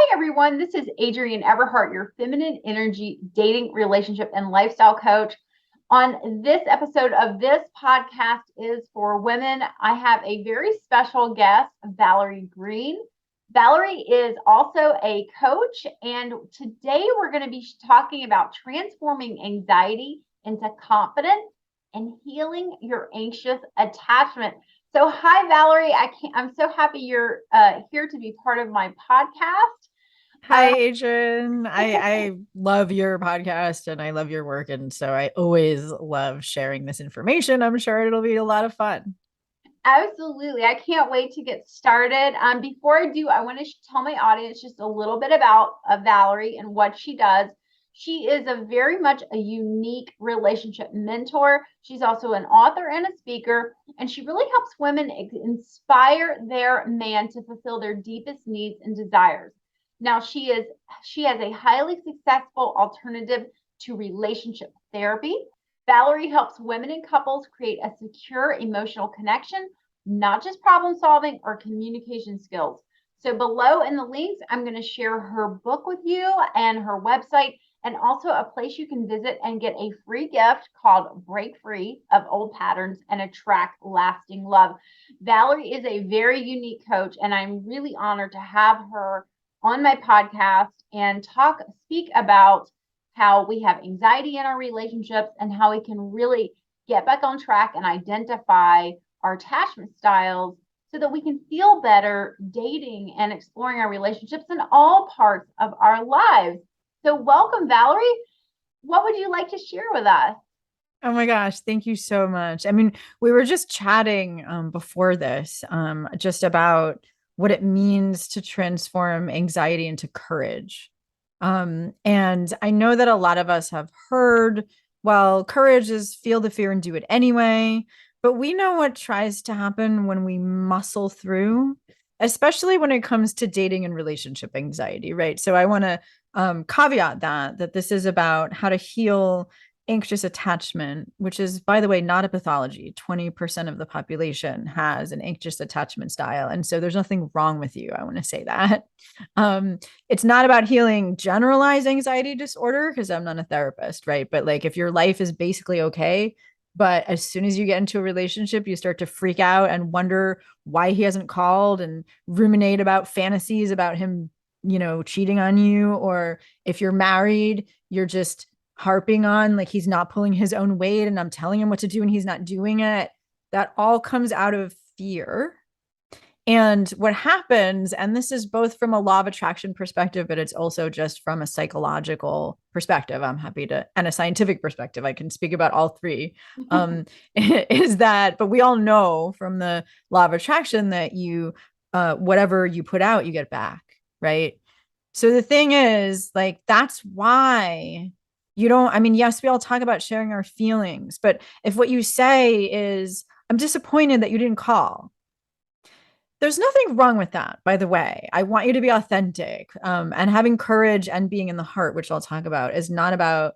Hi, everyone. This is Adrienne Everheart, your feminine energy dating, relationship, and lifestyle coach. On this episode of this podcast is for women. I have a very special guest, Valerie Green. Valerie is also a coach, and today we're going to be talking about transforming anxiety into confidence and healing your anxious attachment. So, hi, Valerie. I'm so happy you're here to be part of my podcast. Hi, Adrienne. I love your podcast and I love your work. And so I always love sharing this information. I'm sure it'll be a lot of fun. Absolutely. I can't wait to get started. Before I do, I want to tell my audience just a little bit about Valerie and what she does. She is a very much a unique relationship mentor. She's also an author and a speaker, and she really helps women inspire their man to fulfill their deepest needs and desires. Now, she has a highly successful alternative to relationship therapy. Valerie helps women and couples create a secure emotional connection, not just problem solving or communication skills. So below in the links, I'm going to share her book with you and her website, and also a place you can visit and get a free gift called Break Free of Old Patterns and Attract Lasting Love. Valerie is a very unique coach, and I'm really honored to have her on my podcast and speak about how we have anxiety in our relationships and how we can really get back on track and identify our attachment styles so that we can feel better dating and exploring our relationships in all parts of our lives. So, welcome, Valerie. What would you like to share with us? Oh my gosh, thank you so much. I mean, we were just chatting before this just about what it means to transform anxiety into courage. And I know that a lot of us have heard, well, courage is feel the fear and do it anyway. But we know what tries to happen when we muscle through, especially when it comes to dating and relationship anxiety, right? So I want to caveat that this is about how to heal anxious attachment, which is, by the way, not a pathology. 20% of the population has an anxious attachment style. And so there's nothing wrong with you. I want to say that. It's not about healing generalized anxiety disorder because I'm not a therapist, right? But like if your life is basically okay, but as soon as you get into a relationship, you start to freak out and wonder why he hasn't called and ruminate about fantasies about him, cheating on you. Or if you're married, you're just harping on like he's not pulling his own weight and I'm telling him what to do and he's not doing it. That all comes out of fear. And what happens, and this is both from a law of attraction perspective, but it's also just from a psychological perspective. I'm happy to, and a scientific perspective. I can speak about all three. Is that, but we all know from the law of attraction that whatever you put out, you get back, right? So the thing is, like, that's why you don't, I mean, yes, we all talk about sharing our feelings, but if what you say is, I'm disappointed that you didn't call, there's nothing wrong with that, by the way. I want you to be authentic. And having courage and being in the heart, which I'll talk about, is not about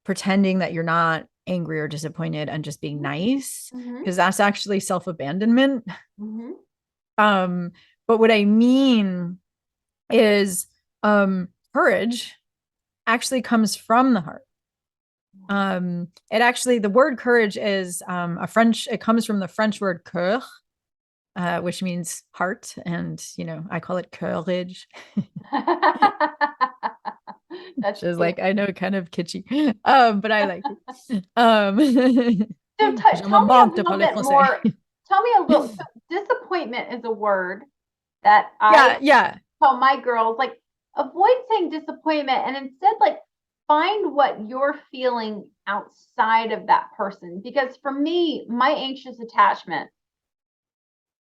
pretending that you're not angry or disappointed and just being nice, Mm-hmm. because that's actually self-abandonment. Mm-hmm. Um, but what I mean is courage actually comes from the heart. It actually, the word courage is it comes from the French word coeur, which means heart. And, I call it courage, That's which is cute. like, I know, kind of kitschy, but I like it. So Je me tell me a manque de little parler bit français. more. Tell me a little. So disappointment is a word that I Yeah, yeah. tell my girls, like, avoid saying disappointment and instead, like, find what you're feeling outside of that person. Because for me, my anxious attachment,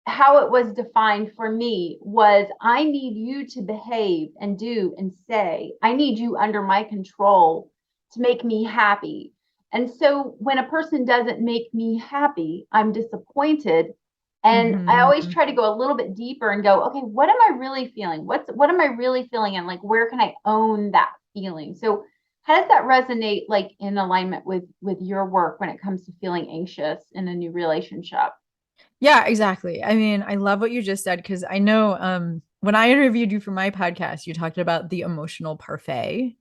how it was defined for me was I need you to behave and do and say, I need you under my control to make me happy. And so when a person doesn't make me happy, I'm disappointed. And I always Mm-hmm. try to go a little bit deeper and go, okay, what am I really feeling? What am I really feeling? And like, where can I own that feeling? So how does that resonate like in alignment with your work when it comes to feeling anxious in a new relationship? Yeah, exactly. I mean, I love what you just said because I know when I interviewed you for my podcast, you talked about the emotional parfait.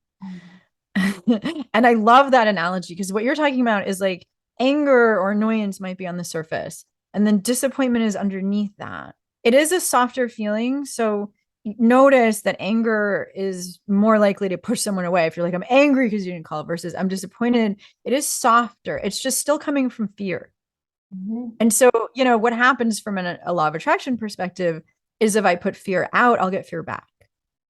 And I love that analogy because what you're talking about is like anger or annoyance might be on the surface, and then disappointment is underneath that. It is a softer feeling. So notice that anger is more likely to push someone away. If you're like, I'm angry because you didn't call, versus I'm disappointed, it is softer. It's just still coming from fear. Mm-hmm. And so, what happens from a law of attraction perspective is if I put fear out, I'll get fear back,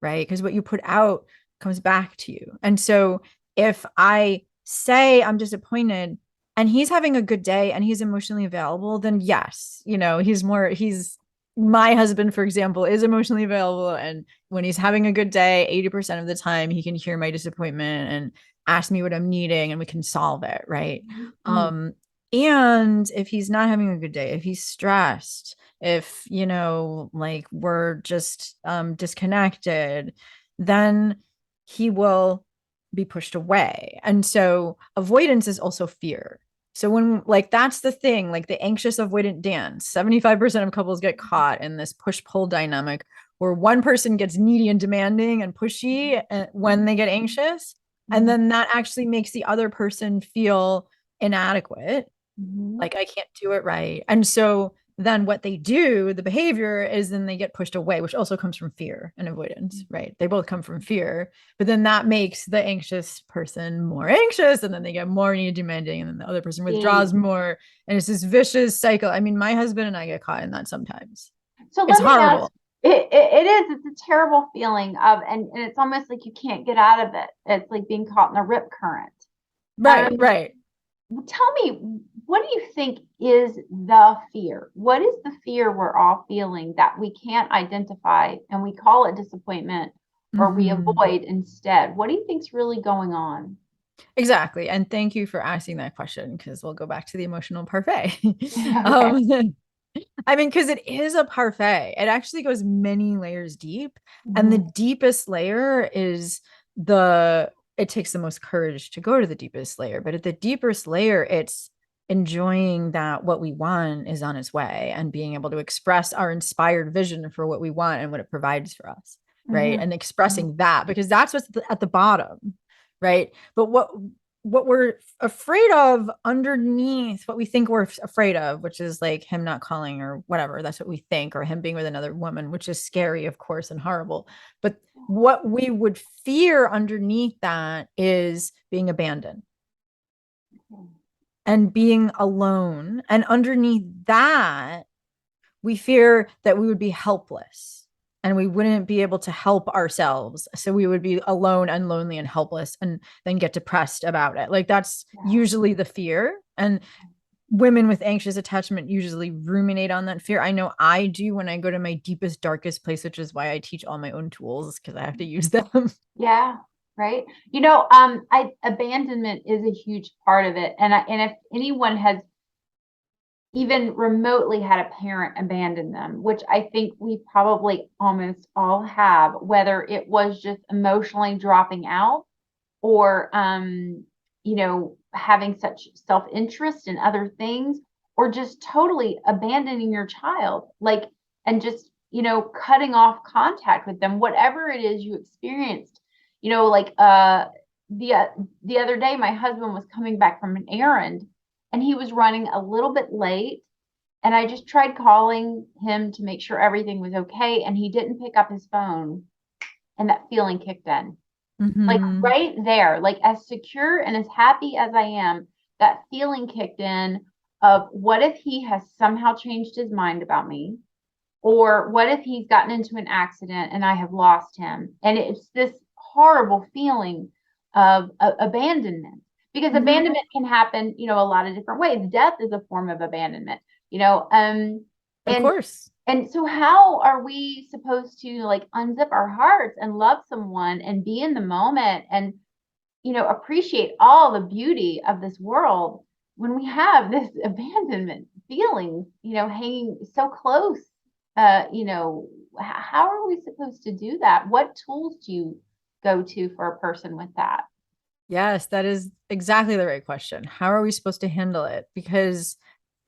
right? Because what you put out comes back to you. And so if I say I'm disappointed and he's having a good day and he's emotionally available, then yes, he's my husband, for example, is emotionally available. And when he's having a good day, 80% of the time, he can hear my disappointment and ask me what I'm needing and we can solve it, right? Mm-hmm. And if he's not having a good day, if he's stressed, if, like we're just disconnected, then he will be pushed away. And so avoidance is also fear. So when like that's the thing, like the anxious avoidant dance, 75% of couples get caught in this push-pull dynamic where one person gets needy and demanding and pushy when they get anxious. And Mm-hmm. then that actually makes the other person feel inadequate, Mm-hmm. like I can't do it right. And so then what they do, the behavior is then they get pushed away, which also comes from fear and avoidance, right? They both come from fear, but then that makes the anxious person more anxious and then they get more need demanding and then the other person withdraws more. And it's this vicious cycle. I mean, my husband and I get caught in that sometimes. So It's let me ask, horrible. it's a terrible feeling of, and it's almost like you can't get out of it. It's like being caught in a rip current. Right, Um, right. Tell me, what do you think is the fear? What is the fear we're all feeling that we can't identify and we call it disappointment or we Mm-hmm. avoid instead? What do you think's really going on? Exactly. And thank you for asking that question because we'll go back to the emotional parfait. Okay. um, I mean, because it is a parfait. It actually goes many layers deep. And the Mhm. deepest layer is it takes the most courage to go to the deepest layer. But at the deepest layer, it's enjoying that what we want is on its way and being able to express our inspired vision for what we want and what it provides for us. Right. Mhm. And Mhm. expressing that because that's what's at the bottom. Right. But what we're afraid of underneath what we think we're afraid of, which is like him not calling or whatever, that's what we think, or him being with another woman, which is scary, of course, and horrible. But what we would fear underneath that is being abandoned and being alone. And underneath that, we fear that we would be helpless and we wouldn't be able to help ourselves. So we would be alone and lonely and helpless and then get depressed about it. Like that's Yeah. usually the fear. And women with anxious attachment usually ruminate on that fear. I know I do when I go to my deepest, darkest place, which is why I teach all my own tools because I have to use them. Yeah, right. Abandonment is a huge part of it. And if anyone has even remotely had a parent abandon them, which I think we probably almost all have, whether it was just emotionally dropping out or having such self-interest in other things, or just totally abandoning your child, like, and just, cutting off contact with them, whatever it is you experienced, like the other day my husband was coming back from an errand and he was running a little bit late, and I just tried calling him to make sure everything was okay, and he didn't pick up his phone, and that feeling kicked in. Like Mm-hmm. right there, like as secure and as happy as I am, that feeling kicked in of what if he has somehow changed his mind about me? Or what if he's gotten into an accident and I have lost him? And it's this horrible feeling of abandonment, because Mm-hmm. abandonment can happen, a lot of different ways. Death is a form of abandonment, you know. Of And course. and so how are we supposed to like unzip our hearts and love someone and be in the moment and appreciate all the beauty of this world when we have this abandonment feeling, hanging so close? How are we supposed to do that? What tools do you go to for a person with that? Yes, that is exactly the right question. How are we supposed to handle it? Because,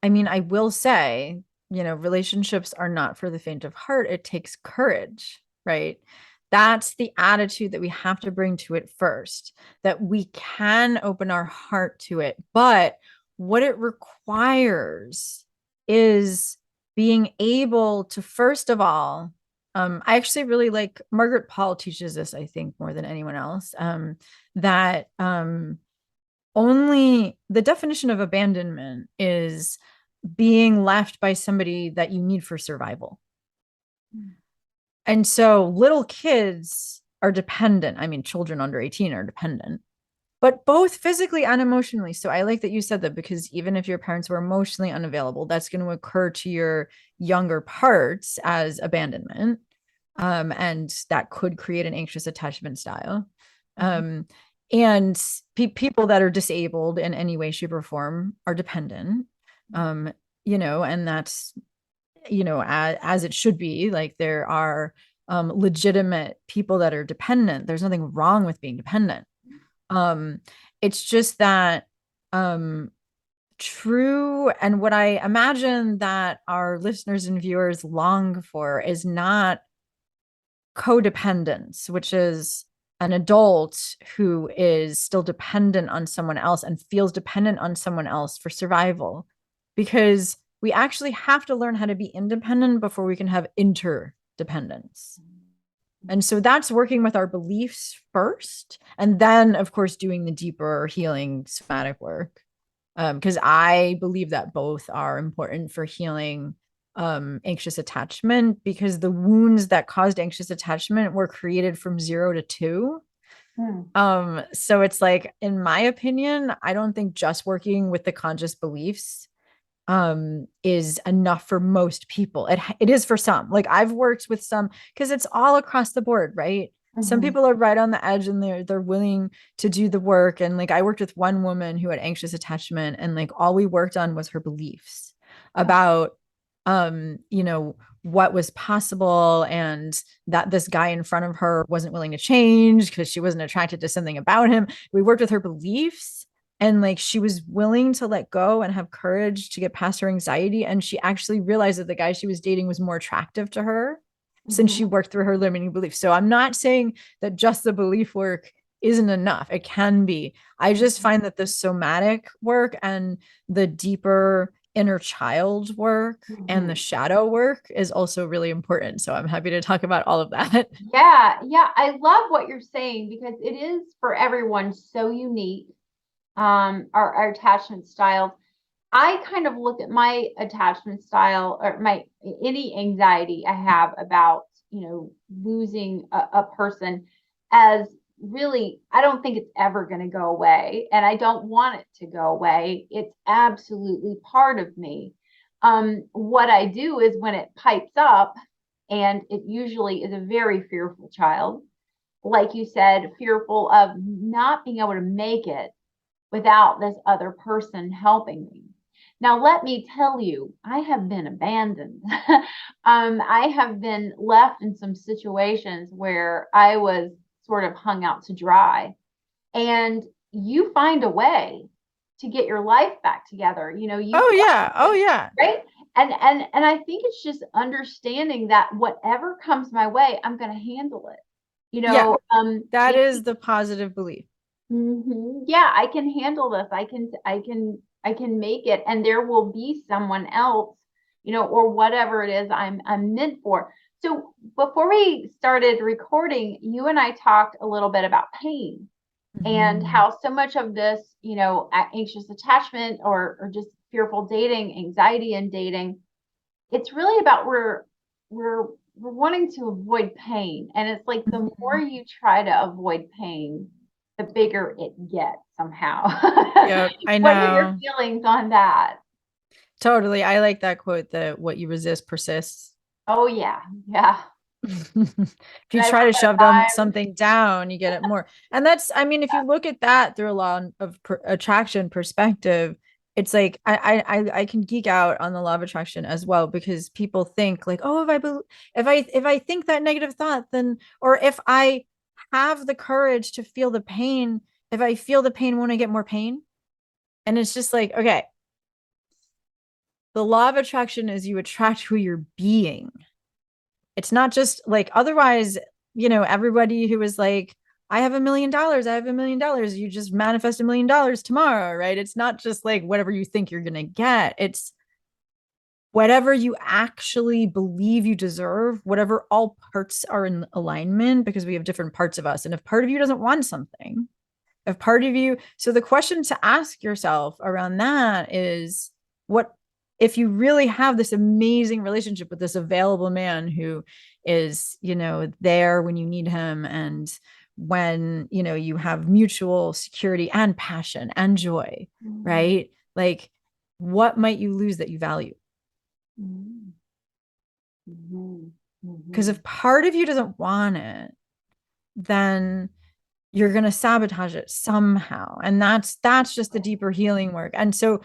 I mean, I will say relationships are not for the faint of heart. It takes courage, right? That's the attitude that we have to bring to it first, that we can open our heart to it. But what it requires is being able to, first of all, I actually really like Margaret Paul teaches this, I think, more than anyone else, that only the definition of abandonment is being left by somebody that you need for survival. And so little kids are dependent. I mean, children under 18 are dependent, but both physically and emotionally. So I like that you said that, because even if your parents were emotionally unavailable, that's going to occur to your younger parts as abandonment. And that could create an anxious attachment style. And people that are disabled in any way, shape, or form are dependent. And that's, as it should be. Like, there are legitimate people that are dependent. There's nothing wrong with being dependent. It's just that true. And what I imagine that our listeners and viewers long for is not codependence, which is an adult who is still dependent on someone else and feels dependent on someone else for survival, because we actually have to learn how to be independent before we can have interdependence. And so that's working with our beliefs first, and then, of course, doing the deeper healing somatic work. Because I believe that both are important for healing anxious attachment, because the wounds that caused anxious attachment were created from 0 to 2. So it's like, in my opinion, I don't think just working with the conscious beliefs is enough for most people. It is for some. Like, I've worked with some, because it's all across the board, right? Some people are right on the edge and they're willing to do the work. And like, I worked with one woman who had anxious attachment, and like, all we worked on was her beliefs about what was possible, and that this guy in front of her wasn't willing to change because she wasn't attracted to something about him. We worked with her beliefs, and like, she was willing to let go and have courage to get past her anxiety. And she actually realized that the guy she was dating was more attractive to her since she worked through her limiting beliefs. So I'm not saying that just the belief work isn't enough. It can be. I just find that the somatic work and the deeper inner child work and the shadow work is also really important. So I'm happy to talk about all of that. Yeah, I love what you're saying, because it is for everyone so unique. Our attachment styles. I kind of look at my attachment style, or any anxiety I have about, losing a person, as really, I don't think it's ever going to go away, and I don't want it to go away. It's absolutely part of me. What I do is, when it pipes up, and it usually is a very fearful child, like you said, fearful of not being able to make it without this other person helping me. Now, let me tell you, I have been abandoned. I have been left in some situations where I was sort of hung out to dry, and you find a way to get your life back together. Oh yeah. Oh yeah. Right. And I think it's just understanding that whatever comes my way, I'm going to handle it. Yeah. That is the positive belief. Yeah, I can handle this. I can make it, and there will be someone else, or whatever it is I'm meant for. So before we started recording, you and I talked a little bit about pain, and how so much of this, anxious attachment, or just fearful dating, anxiety in dating, it's really about we're wanting to avoid pain. And it's like, the more you try to avoid pain, the bigger it gets somehow. Yep, I What are your know. feelings on that? Totally. I like that quote, that what you resist persists. Oh yeah. Yeah. If And you I try love to that shove down rhyme. something down, you get it more. And that's, I mean, if you look at that through a law of attraction perspective, it's like, I can geek out on the law of attraction as well, because people think like, oh, if I think that negative thought, then, or if I have the courage to feel the pain, if I feel the pain, won't I get more pain? And it's just like, okay, The law of attraction is you attract who you're being. It's not just like, otherwise, everybody who is like, I have $1 million, I have $1 million, you just manifest $1 million tomorrow, right? It's not just like whatever you think you're going to get. It's whatever you actually believe you deserve, whatever all parts are in alignment, because we have different parts of us. And if part of you doesn't want something, if part of you, so the question to ask yourself around that is, what if you really have this amazing relationship with this available man who is, there when you need him, and when, you have mutual security and passion and joy, right? Like, what might you lose that you value? Because if part of you doesn't want it, then you're going to sabotage it somehow. And that's just the deeper healing work. And so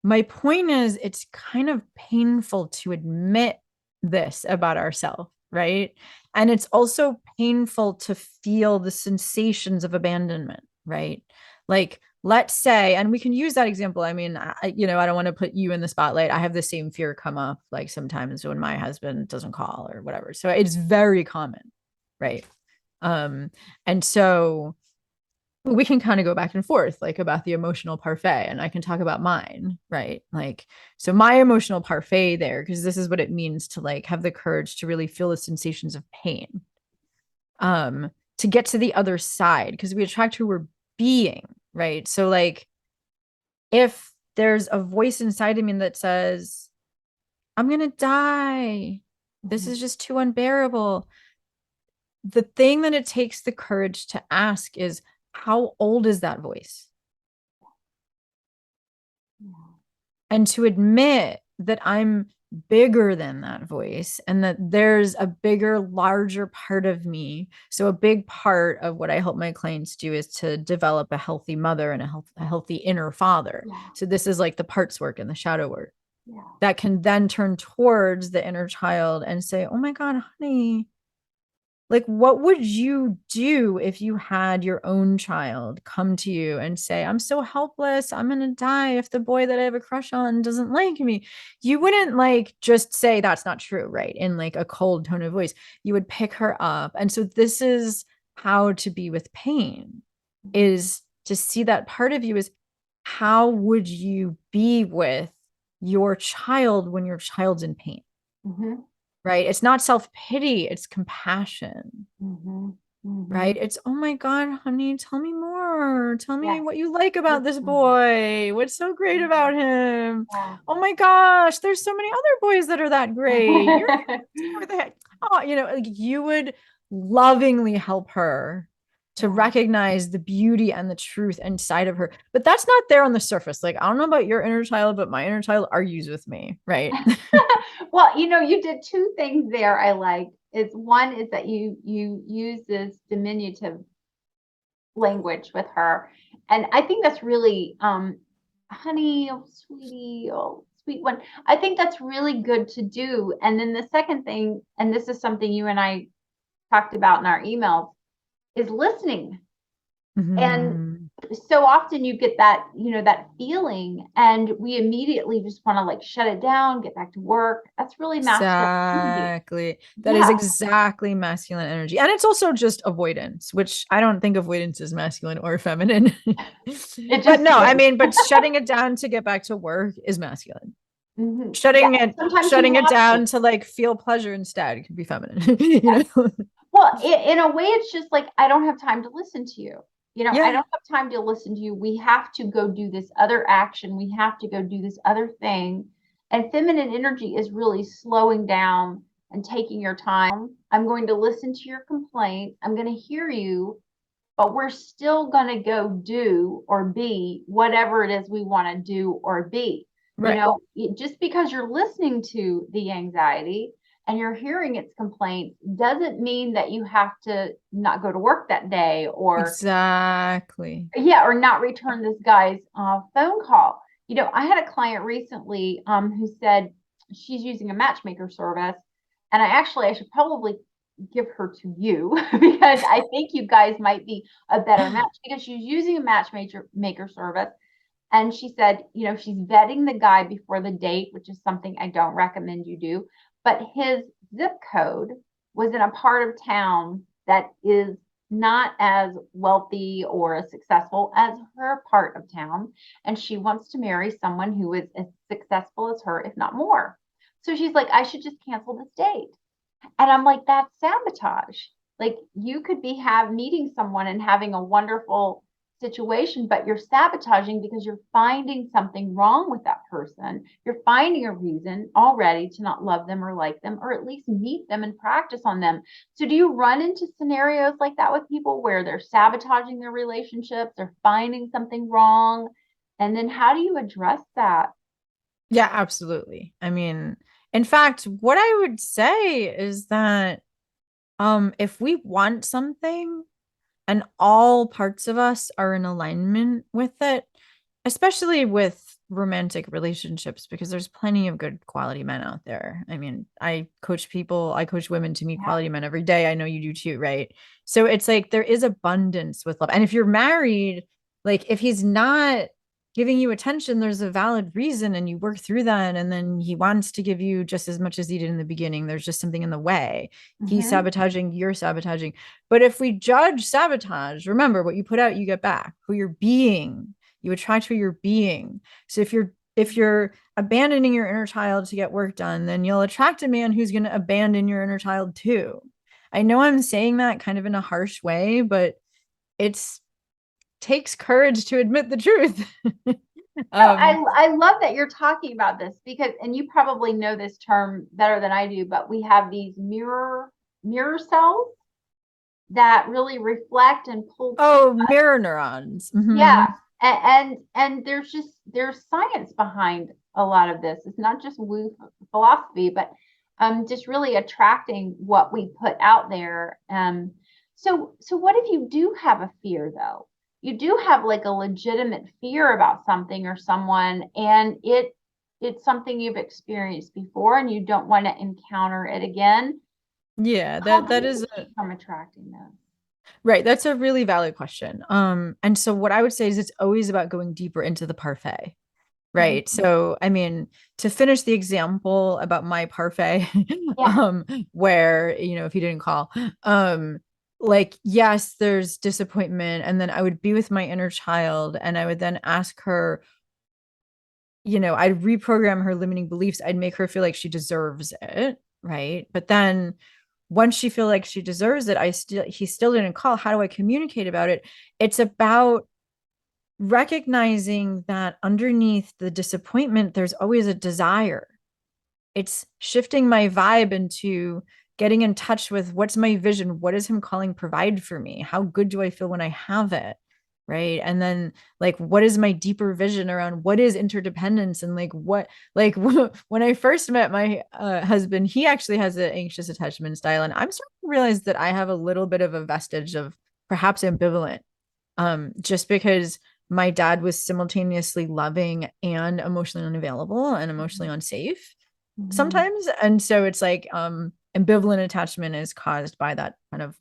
my point is, it's kind of painful to admit this about ourselves, right? And it's also painful to feel the sensations of abandonment, right? Like, let's say, and we can use that example. I mean, I don't want to put you in the spotlight. I have the same fear come up like sometimes when my husband doesn't call or whatever. So it's very common, right? And so we can kind of go back and forth like about the emotional parfait, and I can talk about mine, right? Like, so my emotional parfait there, because this is what it means to like have the courage to really feel the sensations of pain, to get to the other side, because we attract who we're being, right? So like, if there's a voice inside of me that says, I'm gonna die, this is just too unbearable, the thing that it takes the courage to ask is, how old is that voice? And to admit that I'm bigger than that voice, and that there's a bigger, larger part of me. So a big part of what I help my clients do is to develop a healthy mother and a healthy inner father. So this is like the parts work and the shadow work that can then turn towards the inner child and say, oh my God, honey, like, what would you do if you had your own child come to you and say, I'm so helpless, I'm going to die if the boy that I have a crush on doesn't like me? You wouldn't like just say that's not true, right? In like a cold tone of voice. You would pick her up. And so this is how to be with pain, is to see that part of you is, how would you be with your child when your child's in pain? Right? It's not self-pity, it's compassion. Right? It's, oh my God, honey, tell me more. Tell me what you like about this boy. What's so great about him? Oh my gosh, there's so many other boys that are that great. You're the heck. Oh, like, you would lovingly help her to recognize the beauty and the truth inside of her. But that's not there on the surface. Like, I don't know about your inner child, but my inner child argues with me, right? Well, you did two things there I liked. One is that you use this diminutive language with her. And I think that's really, honey, oh sweetie, oh sweet one. I think that's really good to do. And then the second thing, and this is something you and I talked about in our emails, is listening. And so often you get that, that feeling, and we immediately just want to like shut it down, get back to work. That's really masculine energy. Exactly. That is exactly masculine energy. And it's also just avoidance, which I don't think avoidance is masculine or feminine. But no, I mean, but shutting it down to get back to work is masculine. Shutting it down to like feel pleasure instead could be feminine. Well, in a way, it's just like, I don't have time to listen to you. I don't have time to listen to you. We have to go do this other action. We have to go do this other thing. And feminine energy is really slowing down and taking your time. I'm going to listen to your complaint. I'm going to hear you, but we're still going to go do or be whatever it is we want to do or be. Right. Just because you're listening to the anxiety and you're hearing its complaints doesn't mean that you have to not go to work that day, or exactly, or not return this guy's phone call. I had a client recently who said she's using a matchmaker service, and I should probably give her to you because I think you guys might be a better match, because she's using a matchmaker service. And she said, she's vetting the guy before the date, which is something I don't recommend you do. But his zip code was in a part of town that is not as wealthy or as successful as her part of town. And she wants to marry someone who is as successful as her, if not more. So she's like, I should just cancel this date. And I'm like, that's sabotage. Like you could be meeting someone and having a wonderful situation, but you're sabotaging because you're finding something wrong with that person. You're finding a reason already to not love them or like them, or at least meet them and practice on them. So do you run into scenarios like that with people where they're sabotaging their relationships, they're finding something wrong? And then how do you address that? Yeah, absolutely. I mean, in fact, what I would say is that if we want something and all parts of us are in alignment with it, especially with romantic relationships, because there's plenty of good quality men out there. I mean, I coach women to meet Yeah. quality men every day. I know you do too, right? So it's like there is abundance with love. And if you're married, like if he's not giving you attention, there's a valid reason and you work through that. And then he wants to give you just as much as he did in the beginning. There's just something in the way. He's Mm-hmm. sabotaging, you're sabotaging. But if we judge sabotage, remember what you put out, you get back. Who you're being, you attract who you're being. So if you're abandoning your inner child to get work done, then you'll attract a man who's going to abandon your inner child too. I know I'm saying that kind of in a harsh way, but it's takes courage to admit the truth. No, um, I love that you're talking about this because, and you probably know this term better than I do, but we have these mirror cells that really reflect and pull to. oh, mirror neurons. Yeah, Mhm. and there's science behind a lot of this. It's not just woo philosophy, but just really attracting what we put out there. So what if you do have a fear though? You do have like a legitimate fear about something or someone, and it's something you've experienced before, and you don't want to encounter it again. Yeah, How do that you is keep from attracting those? right. That's a really valid question. And so what I would say is it's always about going deeper into the parfait. Right. Mhm. So, I mean, to finish the example about my parfait, Yeah. where, if you didn't call, like, yes, there's disappointment. And then I would be with my inner child and I would then ask her, I'd reprogram her limiting beliefs. I'd make her feel like she deserves it. Right. But then once she feel like she deserves it, he still didn't call. How do I communicate about it? It's about recognizing that underneath the disappointment, there's always a desire. It's shifting my vibe into getting in touch with what's my vision? What is him calling provide for me? How good do I feel when I have it? Right. And then, like, what is my deeper vision around what is interdependence? And like, when I first met my husband, he actually has an anxious attachment style. And I'm starting to realize that I have a little bit of a vestige of perhaps ambivalent, just because my dad was simultaneously loving and emotionally unavailable and emotionally unsafe Mhm. sometimes. And so it's like ambivalent attachment is caused by that kind of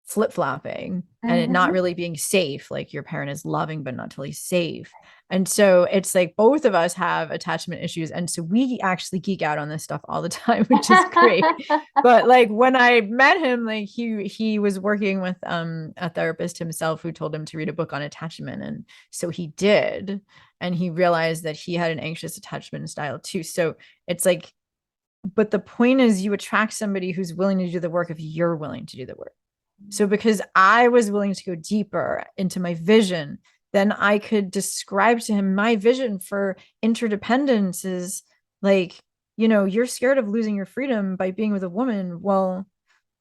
flip-flopping and it not Mhm. really being safe. Like your parent is loving but not totally safe. And so it's like both of us have attachment issues. And so we actually geek out on this stuff all the time, which is great. But like when I met him, like he was working with a therapist himself who told him to read a book on attachment. And so he did. And he realized that he had an anxious attachment style too. So it's like, but the point is you attract somebody who's willing to do the work if you're willing to do the work. So because I was willing to go deeper into my vision, then I could describe to him my vision for interdependence is like, you're scared of losing your freedom by being with a woman. Well,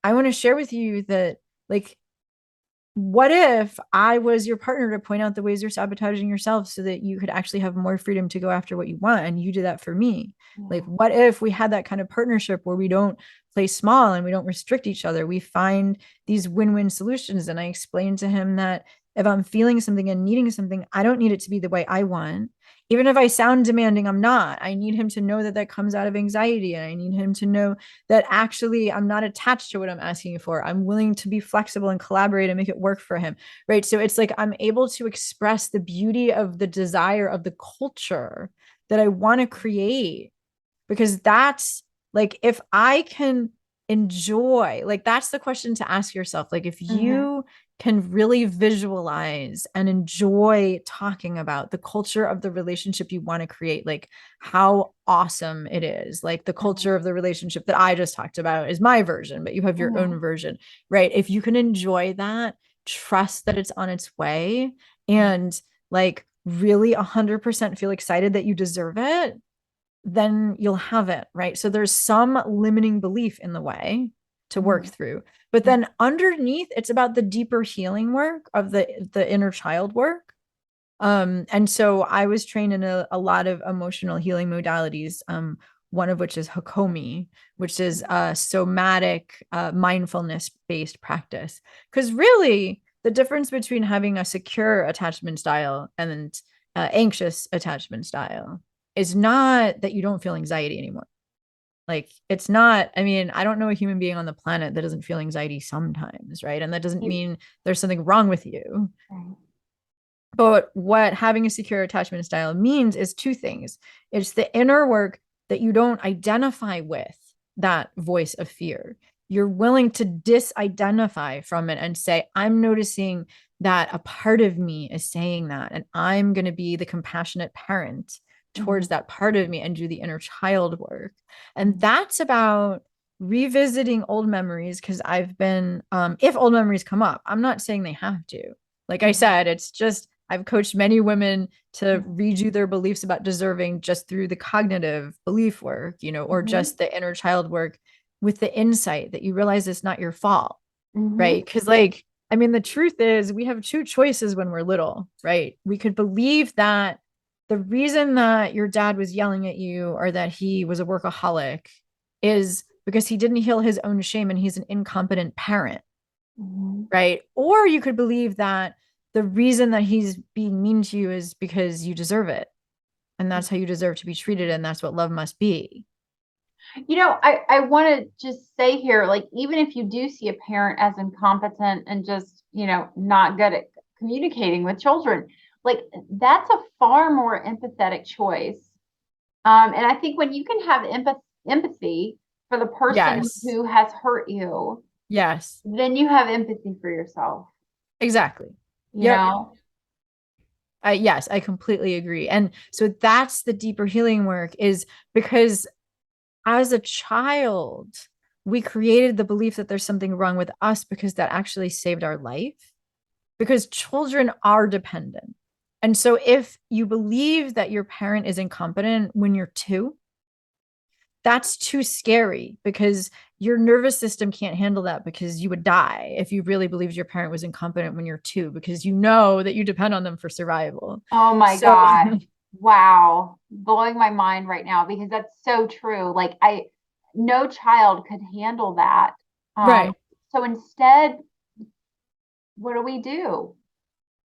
I want to share with you that, like, what if I was your partner to point out the ways you're sabotaging yourself so that you could actually have more freedom to go after what you want and you did that for me? Like, Yeah. what if we had that kind of partnership where we don't play small and we don't restrict each other? We find these win-win solutions. And I explained to him that If I'm feeling something and needing something, I don't need it to be the way I want. Even if I sound demanding, I'm not. I need him to know that that comes out of anxiety. And I need him to know that actually I'm not attached to what I'm asking for. I'm willing to be flexible and collaborate and make it work for him. Right. So it's like I'm able to express the beauty of the desire of the culture that I want to create, because that's like, if I can enjoy, like, that's the question to ask yourself. Like, if Mhm. you can really visualize and enjoy talking about the culture of the relationship you want to create, like how awesome it is. Like the Mhm. culture of the relationship that I just talked about is my version, but you have your own Mhm. version, right? If you can enjoy that, trust that it's on its way, and like really 100% feel excited that you deserve it, then you'll have it, right? So there's some limiting belief in the way to work Mhm. through. But then underneath, it's about the deeper healing work of the inner child work. And so I was trained in a lot of emotional healing modalities, one of which is Hakomi, which is a somatic mindfulness based practice. Because really, the difference between having a secure attachment style and anxious attachment style is not that you don't feel anxiety anymore. Like, it's not, I mean, I don't know a human being on the planet that doesn't feel anxiety sometimes, right? And that doesn't You- mean there's something wrong with you. right. But what having a secure attachment style means is two things. It's the inner work that you don't identify with that voice of fear. You're willing to disidentify from it and say, I'm noticing that a part of me is saying that, and I'm going to be the compassionate parent towards Mhm. that part of me and do the inner child work. And Mhm. that's about revisiting old memories. Because if old memories come up, I'm not saying they have to. Like I Mhm. said, it's just, I've coached many women to Mhm. redo their beliefs about deserving just through the cognitive belief work, or Mhm. just the inner child work, with the insight that you realize it's not your fault, Mhm. right? Because, like, I mean, the truth is, we have two choices when we're little, right? We could believe that the reason that your dad was yelling at you, or that he was a workaholic, is because he didn't heal his own shame and he's an incompetent parent, Mhm. right? Or you could believe that the reason that he's being mean to you is because you deserve it. And that's how you deserve to be treated. And that's what love must be. I want to just say here, like, even if you do see a parent as incompetent and just, not good at communicating with children, like, that's a far more empathetic choice. And I think when you can have empathy for the person Yes. who has hurt you, Yes. then you have empathy for yourself, Exactly. you Yep. know? Yes, I completely agree. And so that's the deeper healing work, is because as a child, we created the belief that there's something wrong with us because that actually saved our life, because children are dependent. And so if you believe that your parent is incompetent when you're two, that's too scary, because your nervous system can't handle that, because you would die if you really believed your parent was incompetent when you're two, because you know that you depend on them for survival. Oh my So, God. Wow. Blowing my mind right now because that's so true. Like, no child could handle that. Um, right. so instead, what do we do?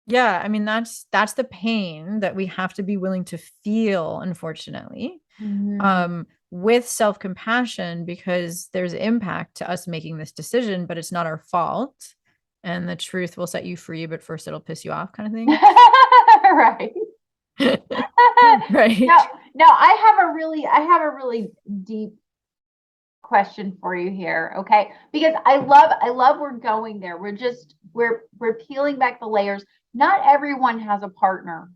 Yeah, I mean, that's the pain that we have to be willing to feel, unfortunately. Mhm. With self-compassion, because there's impact to us making this decision, but it's not our fault. And the truth will set you free, but first it'll piss you off, kind of thing. Right. Right. Now I have a really deep question for you here, okay? Because I love we're going there. We're peeling back the layers. Not everyone has a partner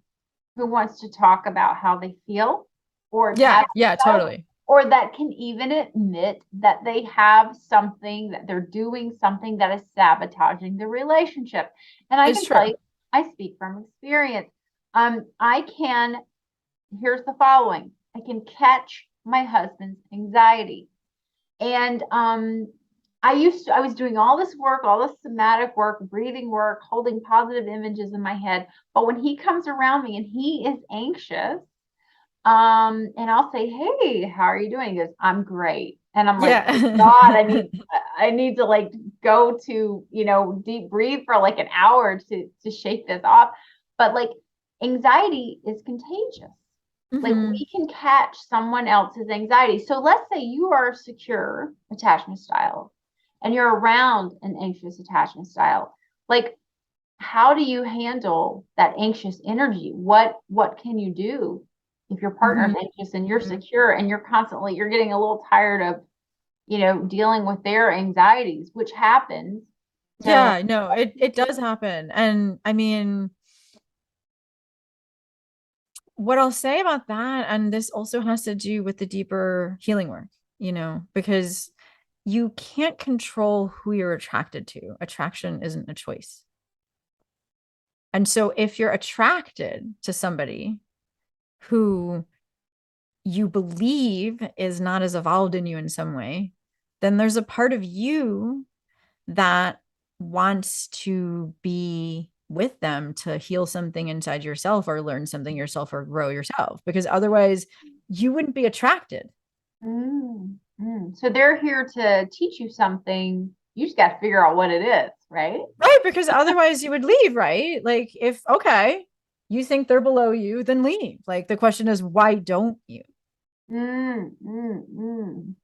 who wants to talk about how they feel or Yeah, attach yeah, themselves, totally. or that can even admit that they have something, that they're doing something that is sabotaging the relationship. And I It's can tell true. you, I speak from experience. I can, here's the following. I can catch my husband's anxiety. And I was doing all this work, all this somatic work, breathing work, holding positive images in my head. But when he comes around me and he is anxious, and I'll say, "Hey, how are you doing?" He goes, "I'm great." And I'm like, oh Yeah. God, I need to like go to, deep breathe for like an hour to shake this off. But like anxiety is contagious. Like Hmm. we can catch someone else's anxiety. So let's say you are a secure attachment style and you're around an anxious attachment style. Like, how do you handle that anxious energy? What can you do if your partner's Hmm. anxious and you're secure and you're getting a little tired of, dealing with their anxieties, which happens. So Yeah, no, it does happen. And I mean, what I'll say about that, and this also has to do with the deeper healing work, because you can't control who you're attracted to. Attraction isn't a choice. And so if you're attracted to somebody who you believe is not as evolved in you in some way, then there's a part of you that wants to be with them to heal something inside yourself or learn something yourself or grow yourself, because otherwise you wouldn't be attracted. so they're here to teach you something. You just got to figure out what it is, right? Right, because otherwise you would leave, right? Like if okay, you think they're below you, then leave. Like the question is, why don't you? Mm, mm, mm.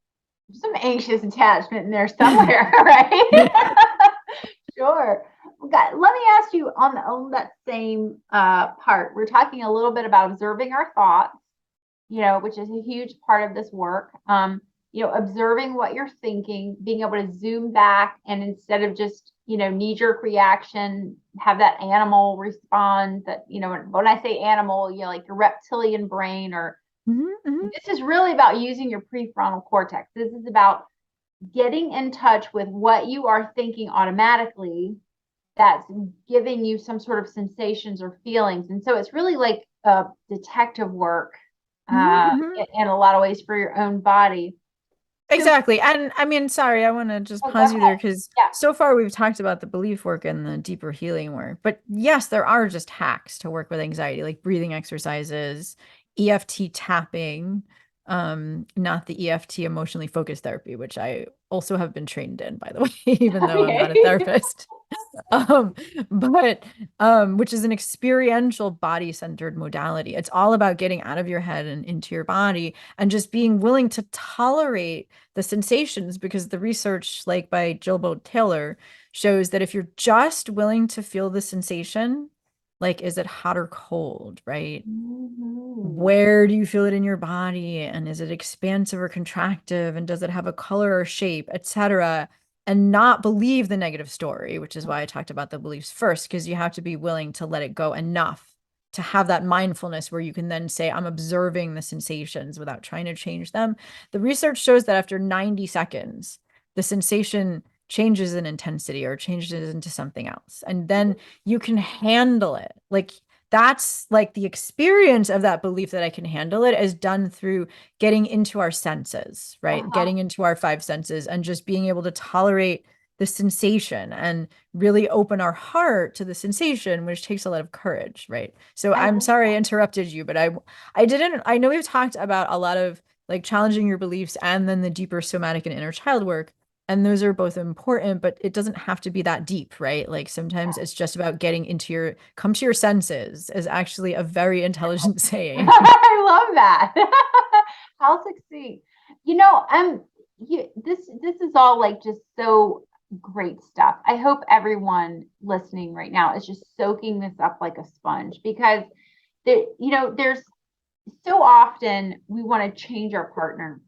Some anxious attachment in there somewhere, right? Sure. Let me ask you on that same part. We're talking a little bit about observing our thoughts, which is a huge part of this work. Observing what you're thinking, being able to zoom back and instead of just, knee-jerk reaction, have that animal respond that, when I say animal, like your reptilian brain or Mhm, mhm. this is really about using your prefrontal cortex. This is about getting in touch with what you are thinking automatically that's giving you some sort of sensations or feelings. And so it's really like a detective work Mhm, mhm. in a lot of ways for your own body. So, Exactly. And I mean, sorry, I want to just oh, go pause you there ahead. because Yeah. so far we've talked about the belief work and the deeper healing work. But yes, there are just hacks to work with anxiety, like breathing exercises, EFT tapping, not the EFT emotionally focused therapy, which I also have been trained in, by the way, even though I'm not a Okay. therapist. um but which is an experiential body-centered modality. It's all about getting out of your head and into your body and just being willing to tolerate the sensations, because the research like by Jill Taylor shows that if you're just willing to feel the sensation, like is it hot or cold, right? Mhm. Where do you feel it in your body, and is it expansive or contractive, and does it have a color or shape, etc., and not believe the negative story, which is why I talked about the beliefs first, because you have to be willing to let it go enough to have that mindfulness where you can then say, I'm observing the sensations without trying to change them. The research shows that after 90 seconds, the sensation changes in intensity or changes into something else. And then you can handle it. Like that's like the experience of that belief that I can handle it is done through getting into our senses, right? Uh-huh. Getting into our five senses and just being able to tolerate the sensation and really open our heart to the sensation, which takes a lot of courage, right? So I I'm love sorry I that. interrupted you, but I didn't I know we've talked about a lot of like challenging your beliefs and then the deeper somatic and inner child work. And those are both important, but it doesn't have to be that deep, right? Like sometimes it's just about getting into come to your senses is actually a very intelligent saying. I love that. How succinct. This is all like just so great stuff. I hope everyone listening right now is just soaking this up like a sponge because there's so often we want to change our partner.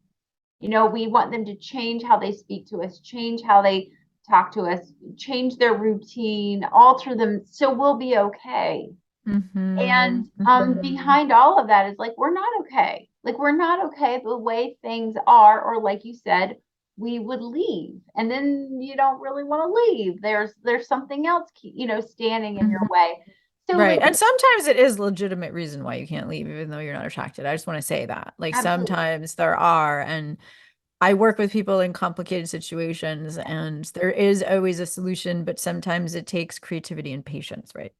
We want them to change how they speak to us, change how they talk to us, change their routine, alter them so we'll be okay. Hmm. And Hmm. behind all of that is like we're not okay. Like we're not okay the way things are, or like you said, we would leave, and then you don't really want to leave. There's something else, standing in your Hmm. way. So Right. like And sometimes it is legitimate reason why you can't leave, even though you're not attracted. I just want to say that. Like absolutely. sometimes there are, and I work with people in complicated situations, and there is always a solution, but sometimes it takes creativity and patience, right?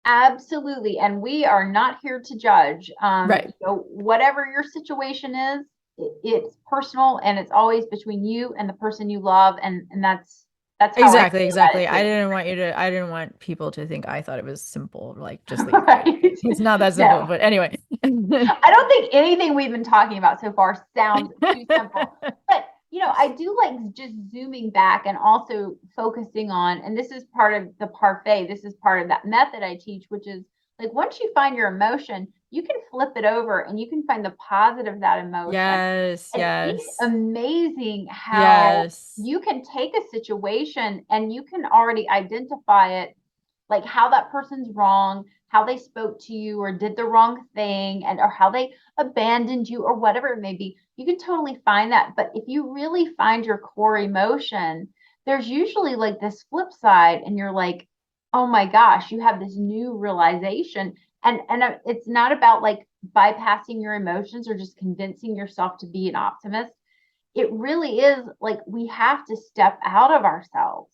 Absolutely. And we are not here to judge. Right. Whatever your situation is, it's personal and it's always between you and the person you love. And that's how I Exactly, feel about exactly. it too. I didn't want people to think I thought it was simple, like just leave, right? Right. It's not that simple, No, but anyway. I don't think anything we've been talking about so far sounds too simple. But, I do like just zooming back and also focusing on, and this is part of the parfait, this is part of that method I teach, which is like once you find your emotion, you can flip it over and you can find the positive of that emotion. Yes, And it's yes, amazing how yes. you can take a situation and you can already identify it, like how that person's wrong, how they spoke to you or did the wrong thing, and or how they abandoned you or whatever it may be. You can totally find that. But if you really find your core emotion, there's usually like this flip side, and you're like, oh my gosh, you have this new realization. And it's not about like bypassing your emotions or just convincing yourself to be an optimist. It really is like we have to step out of ourselves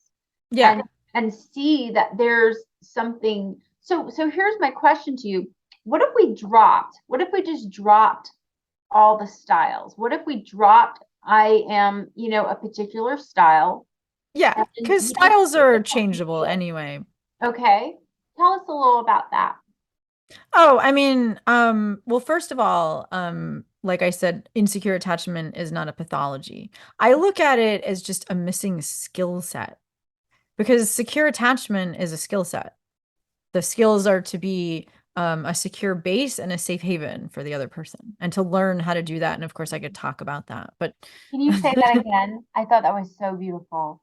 Yeah. and see that there's something. So here's my question to you. What if we just dropped all the styles? What if we dropped I am, a particular style, Yeah, and because you just styles focus are on who changeable you is? anyway. Okay. Tell us a little about that. Oh, I mean, well, first of all, like I said, insecure attachment is not a pathology. I look at it as just a missing skill set because secure attachment is a skill set. The skills are to be a secure base and a safe haven for the other person, and to learn how to do that. And of course, I could talk about that, but Can you say that again? I thought that was so beautiful.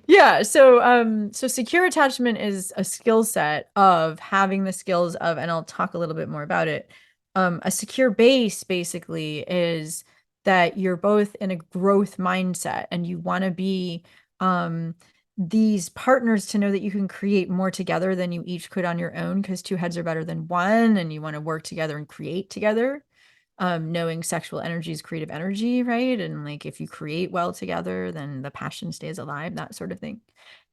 yeah, so secure attachment is a skill set of having the skills of, and I'll talk a little bit more about it. A secure base basically is that you're both in a growth mindset and you want to be um these partners to know that you can create more together than you each could on your own, because two heads are better than one, and you want to work together and create together, knowing sexual energy is creative energy, right? And like if you create well together, then the passion stays alive, that sort of thing.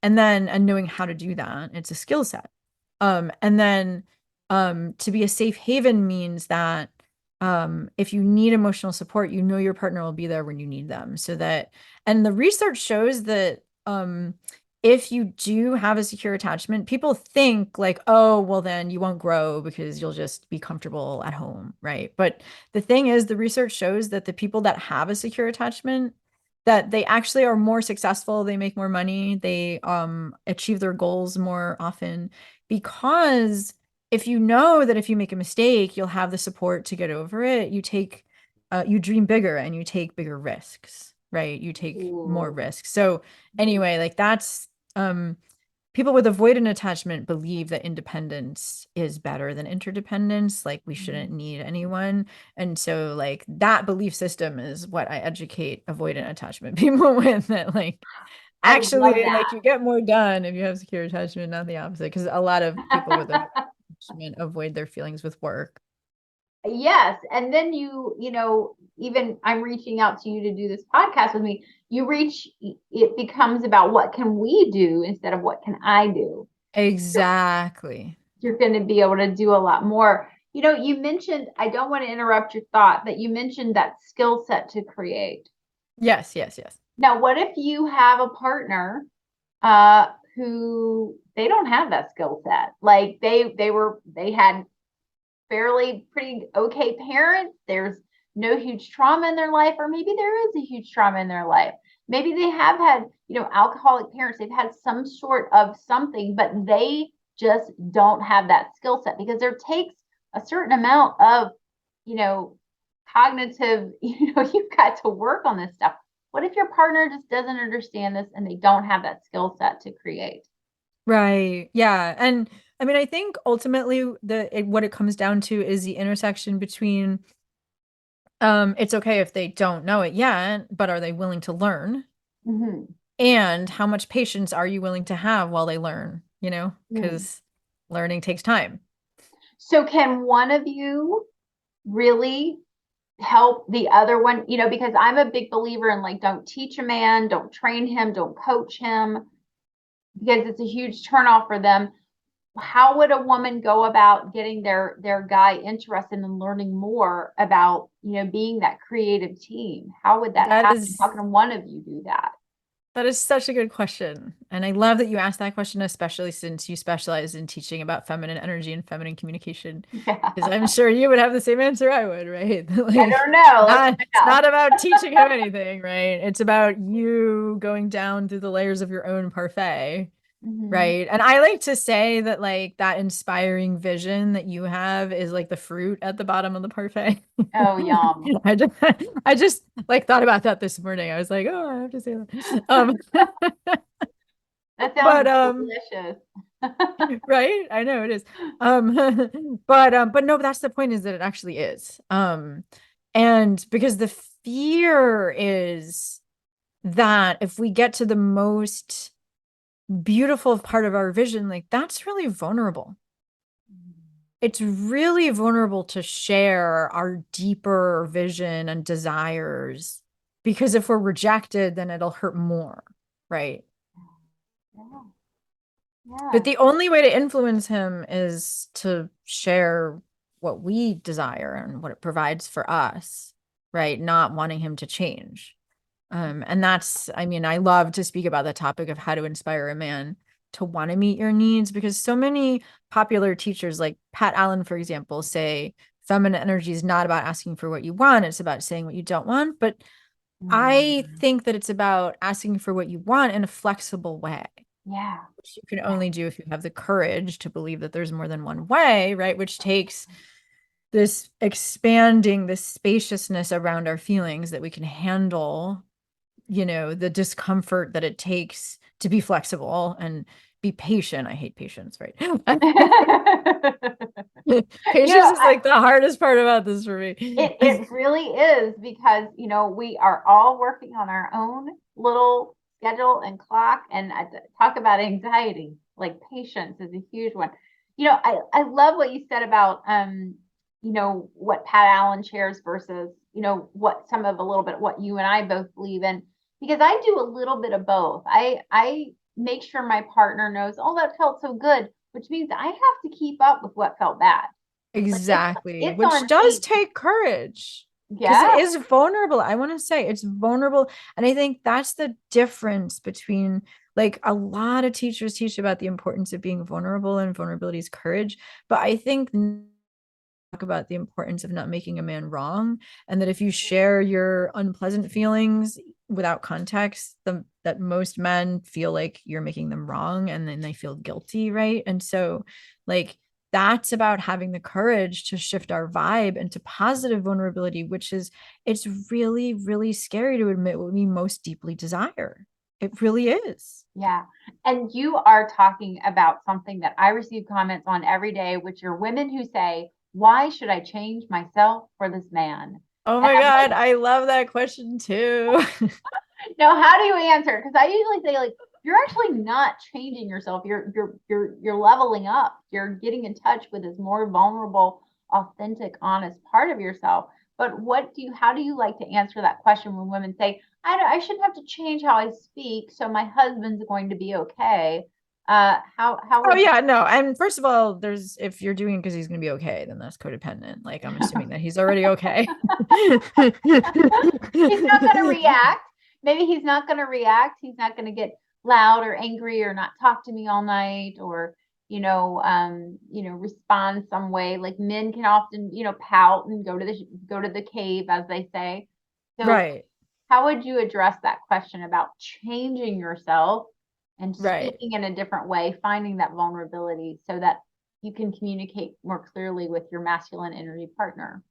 And knowing how to do that, it's a skill set. And then to be a safe haven means that if you need emotional support, you know your partner will be there when you need them. So that, and the research shows that if you do have a secure attachment, people think like, oh, well, then you won't grow because you'll just be comfortable at home, right? But the thing is, the research shows that the people that have a secure attachment, that they actually are more successful, they make more money, they achieve their goals more often, because if you know that if you make a mistake, you'll have the support to get over it, you dream bigger and you take bigger risks, right? You take more Ooh. risks. So anyway, like that's people with avoidant attachment believe that independence is better than interdependence, like we shouldn't need anyone. And so like that belief system is what I educate avoidant attachment people with, that like I love actually that. like you get more done if you have secure attachment, not the opposite, because a lot of people with avoidant attachment avoid their feelings with work. Yes. And then even I'm reaching out to you to do this podcast with me. It becomes about what can we do instead of what can I do. Exactly. You're going to be able to do a lot more. You mentioned, I don't want to interrupt your thought, but you mentioned that skill set to create. Yes, yes, yes. Now, what if you have a partner who they don't have that skill set? Like they had fairly pretty okay parents. There's no huge trauma in their life, or maybe there is a huge trauma in their life. Maybe they have had, alcoholic parents. They've had some sort of something, but they just don't have that skill set because there takes a certain amount of, you know, cognitive, you've got to work on this stuff. What if your partner just doesn't understand this and they don't have that skill set to create? Right. Yeah. And I mean, I think ultimately what it comes down to is the intersection between it's okay if they don't know it yet, but are they willing to learn? Mm-hmm. And how much patience are you willing to have while they learn, Mm. because learning takes time. So can one of you really help the other one, because I'm a big believer in like, don't teach a man, don't train him, don't coach him, because it's a huge turnoff for them. how would a woman go about getting their guy interested in learning more about, being that creative team? How would that That happen? How is can one of you do that? That is such a good question. And I love that you asked that question, especially since you specialize in teaching about feminine energy and feminine communication. Yeah. Because I'm sure you would have the same answer I would, right? I Like, don't know. Let's not find it's out. not about teaching him anything, right? It's about you going down through the layers of your own parfait. Mhm. Right. And I like to say that like that inspiring vision that you have is like the fruit at the bottom of the parfait. Oh, yum. I just I just like thought about that this morning. I was like, oh, I have to say that. That But sounds delicious. right? I know it is. But no, but that's the point, is that it actually is. And because the fear is that if we get to the most beautiful part of our vision, like that's really vulnerable. It's really vulnerable to share our deeper vision and desires, because if we're rejected, then it'll hurt more, right? Yeah. But Yeah. the only way to influence him is to share what we desire and what it provides for us, right? Not wanting him to change. And that's, I mean, I love to speak about the topic of how to inspire a man to want to meet your needs, because so many popular teachers, like Pat Allen, for example, say feminine energy is not about asking for what you want, it's about saying what you don't want. But I Mm. think that it's about asking for what you want in a flexible way, Yeah. which you can Yeah. only do if you have the courage to believe that there's more than one way, right? Which takes this expanding, this spaciousness around our feelings, that we can handle, the discomfort that it takes to be flexible and be patient. I hate patience, right? You Patience know, is like the hardest part about this for me. it really is, because we are all working on our own little schedule and clock, and talk about anxiety, like patience is a huge one. I love what you said about what Pat Allen shares versus what some of a little bit what you and I both believe in, because I do a little bit of both. I make sure my partner knows, oh, that felt so good, which means I have to keep up with what felt bad. Like Exactly, it's which on does tape. take courage, because it Yeah. is vulnerable. I want to say it's vulnerable. And I think that's the difference between, like, a lot of teachers teach about the importance of being vulnerable, and vulnerability is courage. But I think talk about the importance of not making a man wrong, and that if you share your unpleasant feelings without context, that most men feel like you're making them wrong, and then they feel guilty, right? And so, like, that's about having the courage to shift our vibe into positive vulnerability, which is, it's really, really scary to admit what we most deeply desire. It really is. Yeah. And you are talking about something that I receive comments on every day, which are women who say, why should I change myself for this man? Oh And my I'm God, like, I love that question too. no, how do you answer? Because I usually say, like, you're actually not changing yourself. You're leveling up. You're getting in touch with this more vulnerable, authentic, honest part of yourself. But how do you like to answer that question when women say, I shouldn't have to change how I speak, so my husband's going to be okay? How Oh would yeah, no. And first of all, there's, if you're doing it because he's gonna be okay, then that's codependent. Like, I'm assuming that he's already okay. he's not going to react. Maybe he's not going to react. He's not going to get loud or angry or not talk to me all night, or respond some way. Like men can often, pout and go to the cave, as they say. So, Right, how would you address that question about changing yourself and right. speaking in a different way, finding that vulnerability so that you can communicate more clearly with your masculine energy partner?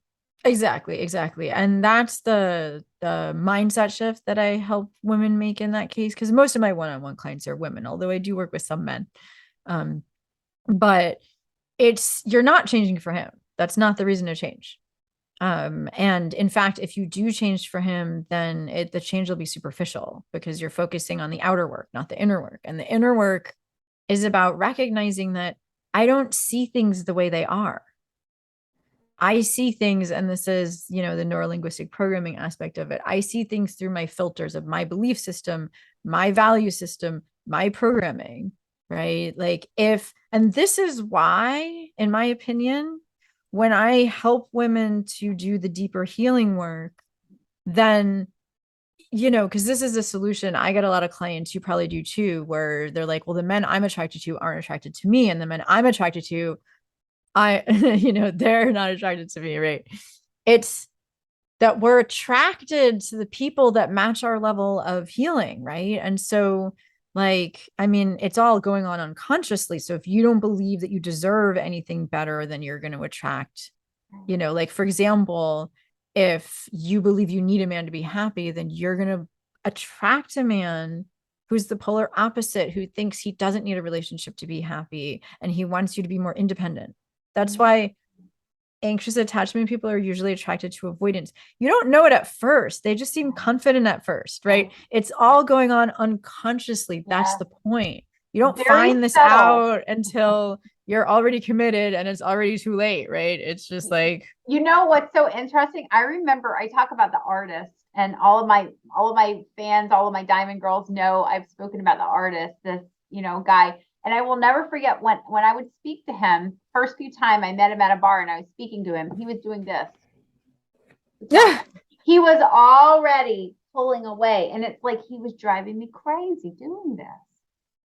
Exactly, exactly. And that's the mindset shift that I help women make in that case. Because most of my one-on-one clients are women, although I do work with some men. Um, but you're not changing for him. That's not the reason to change. And in fact, if you do change for him, then the change will be superficial, because you're focusing on the outer work, not the inner work. And the inner work is about recognizing that I don't see things the way they are. I see things, and this is, the neurolinguistic programming aspect of it. I see things through my filters of my belief system, my value system, my programming. right? Like and this is why, in my opinion, when I help women to do the deeper healing work, then, because this is a solution. I get a lot of clients, you probably do too, where they're like, well, the men I'm attracted to aren't attracted to me. And the men I'm attracted to, they're not attracted to me, right? It's that we're attracted to the people that match our level of healing, right? And so, like, I mean, it's all going on unconsciously. So if you don't believe that you deserve anything better, then you're going to attract, like, for example, if you believe you need a man to be happy, then you're going to attract a man who's the polar opposite, who thinks he doesn't need a relationship to be happy and he wants you to be more independent. That's why anxious attachment people are usually attracted to avoidance. You don't know it at first. They just seem confident at first, right? It's all going on unconsciously. That's the point. You don't Very find this subtle. out until you're already committed and it's already too late, right? It's just like, You know what's so interesting? I remember I talk about the artist, and all of my fans, all of my diamond girls know I've spoken about the artist, this, guy. And I will never forget when I would speak to him, first few time I met him at a bar and I was speaking to him, he was doing this. yeah, He was already pulling away. And it's like he was driving me crazy doing this,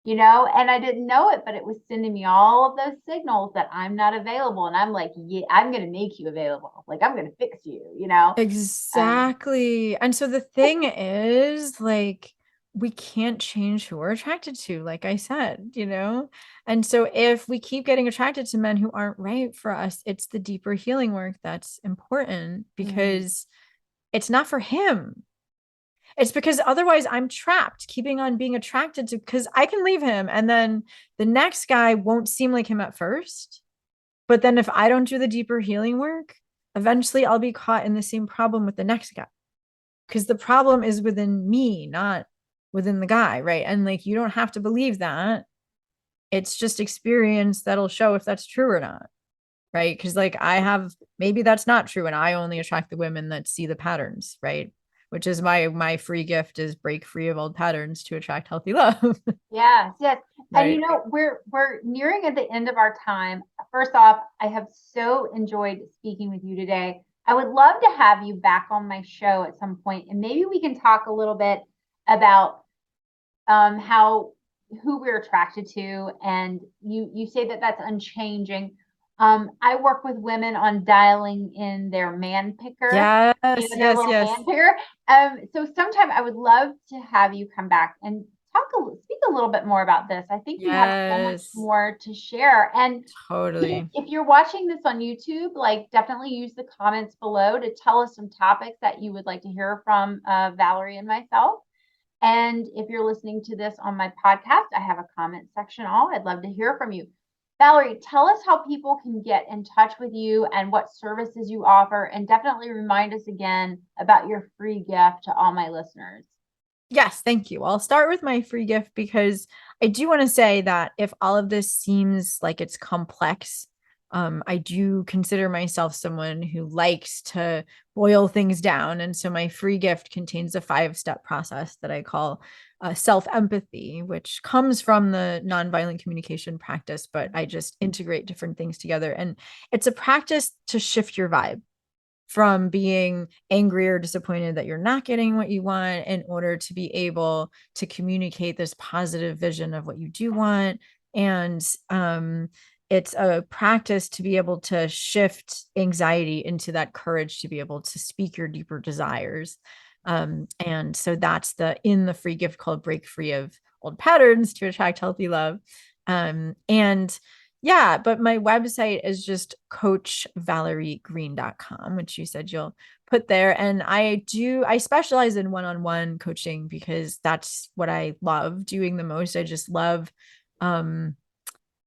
and I didn't know it, but it was sending me all of those signals that I'm not available. And I'm like, yeah, I'm going to make you available. Like, I'm going to fix you. Um, exactly. And so the thing is, like, we can't change who we're attracted to, like I said. And so if we keep getting attracted to men who aren't right for us, it's the deeper healing work that's important, because it's not for him. It's because otherwise I'm trapped, keeping on being attracted to, because I can leave him and then the next guy won't seem like him at first. But then if I don't do the deeper healing work, eventually I'll be caught in the same problem with the next guy. Because the problem is within me, not within the guy, right? And like, you don't have to believe that. It's just experience that'll show if that's true or not, right? Because like, maybe that's not true, and I only attract the women that see the patterns, right? Which is my free gift, is break free of old patterns to attract healthy love. yes, yes. And Right. we're nearing at the end of our time. First off, I have so enjoyed speaking with you today. I would love to have you back on my show at some point, and maybe we can talk a little bit about how who we're attracted to, and you say that that's unchanging. I work with women on dialing in their man picker, Yes, their yes, little man yes. picker. So sometime I would love to have you come back and speak a little bit more about this. I think you have so much Yes, more to share. And totally. if you're watching this on YouTube, like, definitely use the comments below to tell us some topics that you would like to hear from Valerie and myself. And if you're listening to this on my podcast, I have a comment section all. I'd love to hear from you. Valerie, tell us how people can get in touch with you and what services you offer, and definitely remind us again about your free gift to all my listeners. Yes, thank you. I'll start with my free gift, because I do want to say that if all of this seems like it's complex, I do consider myself someone who likes to boil things down. And so my free gift contains a 5-step process that I call self-empathy, which comes from the nonviolent communication practice, but I just integrate different things together. And it's a practice to shift your vibe from being angry or disappointed that you're not getting what you want, in order to be able to communicate this positive vision of what you do want. And it's a practice to be able to shift anxiety into that courage to be able to speak your deeper desires. And so that's in the free gift called Break Free of Old Patterns to Attract Healthy Love. And yeah, but my website is just coachvaleriegreen.com, which you said you'll put there. And I specialize in one-on-one coaching, because that's what I love doing the most. I just love, um,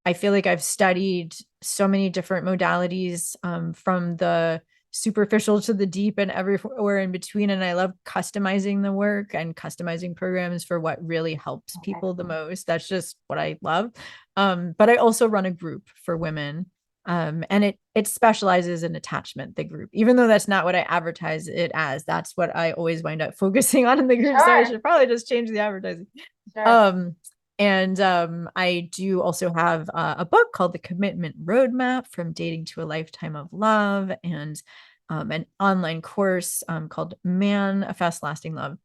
I feel like I've studied so many different modalities, from the superficial to the deep and everywhere in between. And I love customizing the work and customizing programs for what really helps people the most. That's just what I love. But I also run a group for women. And it specializes in attachment, the group, even though that's not what I advertise it as. That's what I always wind up focusing on in the group. So I Sure, should probably just change the advertising. sure. Um, And I do also have a book called The Commitment Roadmap from Dating to a Lifetime of Love, and an online course called Manifest Lasting Love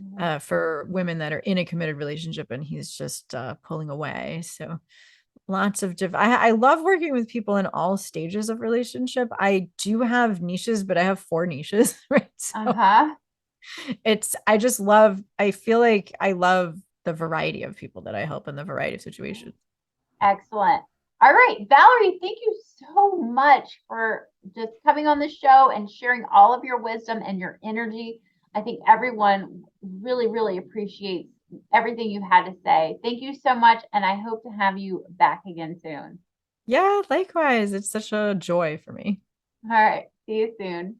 Mhm. for women that are in a committed relationship and he's just pulling away. So lots of I love working with people in all stages of relationship. I do have niches, but I have four niches, right? So Uh-huh. I just love, I feel like I love the variety of people that I help in the variety of situations. Excellent. All right, Valerie, thank you so much for just coming on the show and sharing all of your wisdom and your energy. I think everyone really, really appreciates everything you had to say. Thank you so much, and I hope to have you back again soon. Yeah, likewise. It's such a joy for me. All right, see you soon.